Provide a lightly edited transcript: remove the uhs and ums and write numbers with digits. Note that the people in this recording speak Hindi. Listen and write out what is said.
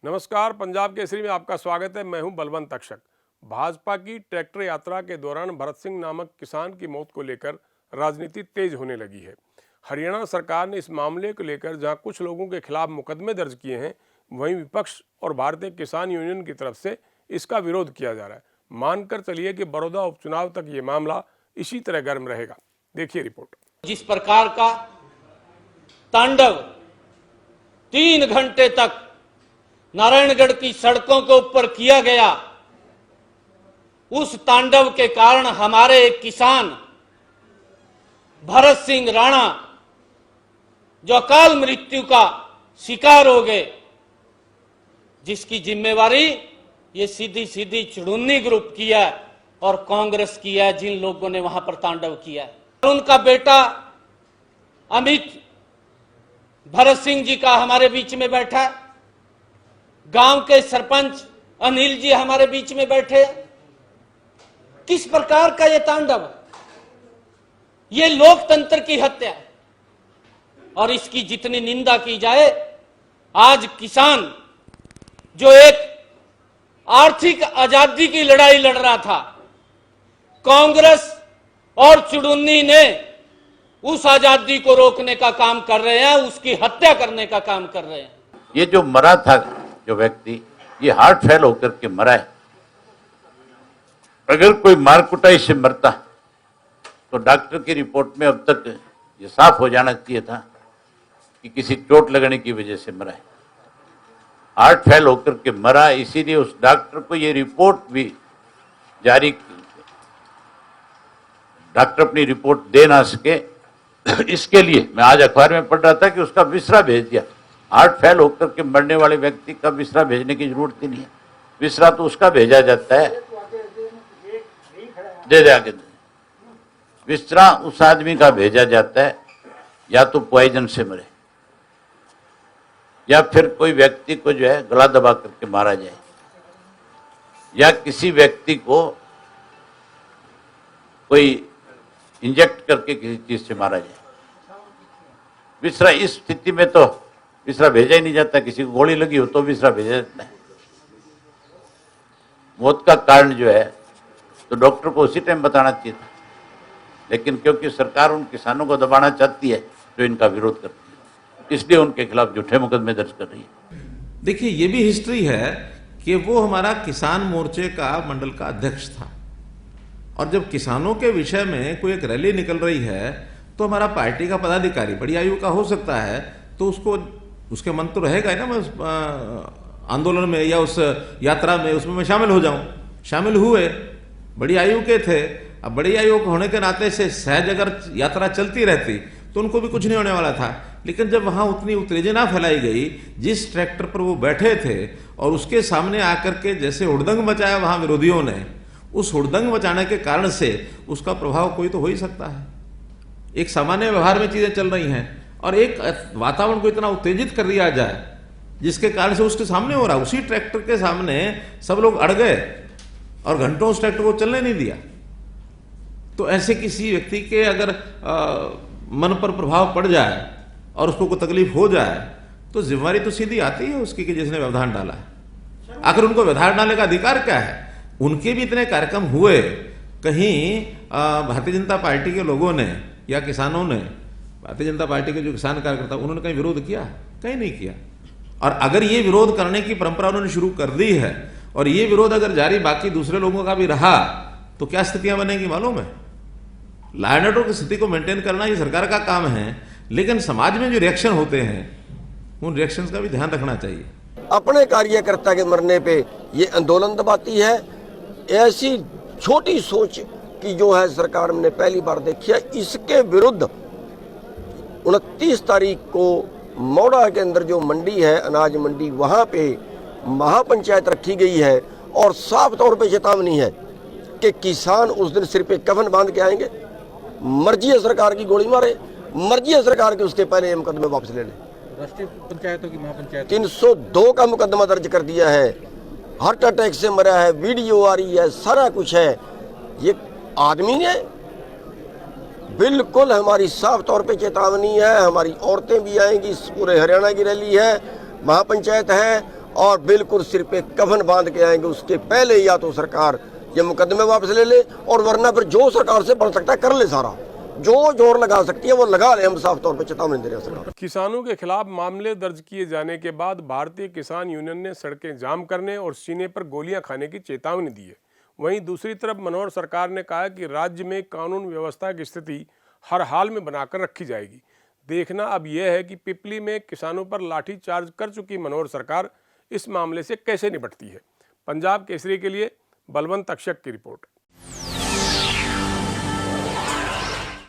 नमस्कार, पंजाब केसरी में आपका स्वागत है। मैं हूं बलवंत अक्षक। भाजपा की ट्रैक्टर यात्रा के दौरान भरत सिंह नामक किसान की मौत को लेकर राजनीति तेज होने लगी है। हरियाणा सरकार ने इस मामले को लेकर जहां कुछ लोगों के खिलाफ मुकदमे दर्ज किए हैं, वहीं विपक्ष और भारतीय किसान यूनियन की तरफ से इसका विरोध किया जा रहा है। मानकर चलिए कि बड़ौदा उपचुनाव तक ये मामला इसी तरह गर्म रहेगा। देखिए रिपोर्ट। जिस प्रकार का तांडव 3 घंटे तक नारायणगढ़ की सड़कों के ऊपर किया गया, उस तांडव के कारण हमारे एक किसान भरत सिंह राणा जो अकाल मृत्यु का शिकार हो गए, जिसकी जिम्मेवारी ये सीधी सीधी चुड़ुन्नी ग्रुप की है और कांग्रेस की है, जिन लोगों ने वहां पर तांडव किया है। उनका बेटा अमित भरत सिंह जी का हमारे बीच में बैठा है, गांव के सरपंच अनिल जी हमारे बीच में बैठे। किस प्रकार का ये तांडव, ये लोकतंत्र की हत्या है और इसकी जितनी निंदा की जाए, आज किसान जो एक आर्थिक आजादी की लड़ाई लड़ रहा था, कांग्रेस और चुड़ुन्नी ने उस आजादी को रोकने का काम कर रहे हैं, उसकी हत्या करने का काम कर रहे हैं। ये जो मरा था, जो व्यक्ति, ये हार्ट फेल होकर के मरा है। अगर कोई मार कुटाई से मरता तो डॉक्टर की रिपोर्ट में अब तक ये साफ हो जाना चाहिए था कि किसी चोट लगने की वजह से मरा है। हार्ट फेल होकर के मरा, इसीलिए उस डॉक्टर को ये रिपोर्ट भी जारी, डॉक्टर अपनी रिपोर्ट दे ना सके, इसके लिए मैं आज अखबार में पढ़ रहा था कि उसका विसरा भेज दिया। हार्ट फेल होकर के मरने वाले व्यक्ति का विसरा भेजने की जरूरत ही नहीं है। विसरा तो उसका भेजा जाता है, दे आगे, विसरा उस आदमी का भेजा जाता है या तो पॉइजन से मरे या फिर कोई व्यक्ति को जो है गला दबा करके मारा जाए या किसी व्यक्ति को कोई इंजेक्ट करके किसी चीज से मारा जाए। विसरा इस स्थिति में तो विसरा भेजा ही नहीं जाता। किसी को गोली लगी हो तो विसरा भेजा जाता है। मौत का कारण जो है तो डॉक्टर को उसी टाइम बताना चाहिए था, लेकिन क्योंकि सरकार उन किसानों को दबाना चाहती है जो इनका विरोध करती है, इसलिए उनके खिलाफ झूठे मुकदमे दर्ज कर रही है। देखिए, ये भी हिस्ट्री है कि वो हमारा किसान मोर्चे का मंडल का अध्यक्ष था और जब किसानों के विषय में कोई एक रैली निकल रही है तो हमारा पार्टी का पदाधिकारी बड़ी आयु का हो सकता है, तो उसको उसके मन तो रहेगा ही ना, मैं उस आंदोलन में या उस यात्रा में उसमें मैं शामिल हो जाऊं। शामिल हुए, बड़ी आयु के थे। अब बड़ी आयु होने के नाते से सहज अगर यात्रा चलती रहती तो उनको भी कुछ नहीं होने वाला था, लेकिन जब वहां उतनी उत्तेजना फैलाई गई, जिस ट्रैक्टर पर वो बैठे थे और उसके सामने आकर के जैसे हुड़दंग मचाया वहां विरोधियों ने, उस हुड़दंग मचाने के कारण से उसका प्रभाव कोई तो हो ही सकता है। एक सामान्य व्यवहार में चीजें चल रही हैं और एक वातावरण को इतना उत्तेजित कर दिया जाए जिसके कारण से उसके सामने हो रहा, उसी ट्रैक्टर के सामने सब लोग अड़ गए और घंटों उस ट्रैक्टर को चलने नहीं दिया। तो ऐसे किसी व्यक्ति के अगर मन पर प्रभाव पड़ जाए और उसको कोई तकलीफ हो जाए तो जिम्मेवारी तो सीधी आती है उसकी कि जिसने व्यवधान डाला है। आखिर उनको व्यवधान डालने का अधिकार क्या है? उनके भी इतने कार्यक्रम हुए, कहीं भारतीय जनता पार्टी के लोगों ने या किसानों ने, भारतीय जनता पार्टी के जो किसान कार्यकर्ता, उन्होंने कहीं विरोध किया? कहीं नहीं किया। और अगर ये विरोध करने की परंपरा उन्होंने शुरू कर दी है और ये विरोध अगर जारी बाकी दूसरे लोगों का भी रहा तो क्या स्थितियां बनेगी मालूम है? लॉ एंड ऑर्डर की स्थिति को मेंटेन करना ये सरकार का काम है, लेकिन समाज में जो रिएक्शन होते हैं उन रिएक्शंस का भी ध्यान रखना चाहिए। अपने कार्यकर्ता के मरने पे ये आंदोलन दबाती है। ऐसी छोटी सोच की जो है सरकार ने पहली बार देखी है। इसके विरुद्ध 29 तारीख को मौड़ा के अंदर जो मंडी है, अनाज मंडी, वहां पे महापंचायत रखी गई है और साफ तौर पे चेतावनी है कि किसान उस दिन सिर पे कफन बांध के आएंगे। मर्जी है सरकार की गोली मारे, मर्जी है सरकार की उसके पहले ये मुकदमे वापस ले लें। राष्ट्रीय पंचायतों की महापंचायत 302 का मुकदमा दर्ज कर दिया है। हार्ट अटैक से मरा है, वीडियो आ रही है, सारा कुछ है। ये आदमी ने बिल्कुल हमारी साफ तौर पे चेतावनी है। हमारी औरतें भी आएंगी, पूरे हरियाणा की रैली है, महापंचायत है और बिल्कुल सिर पे कफन बांध के आएंगे। उसके पहले या तो सरकार ये मुकदमे वापस ले ले, और वरना फिर जो सरकार से बढ़ सकता है कर ले, सारा जो जोर लगा सकती है वो लगा ले। हम साफ तौर पर चेतावनी दे रहे हैं सरकार। किसानों के खिलाफ मामले दर्ज किए जाने के बाद भारतीय किसान यूनियन ने सड़कें जाम करने और सीने पर गोलियां खाने की चेतावनी दी है। वहीं दूसरी तरफ मनोहर सरकार ने कहा कि राज्य में कानून व्यवस्था की स्थिति हर हाल में बनाकर रखी जाएगी। देखना अब यह है कि पिपली में किसानों पर लाठीचार्ज कर चुकी मनोहर सरकार इस मामले से कैसे निपटती है। पंजाब केसरी के लिए बलवंत अक्षक की रिपोर्ट।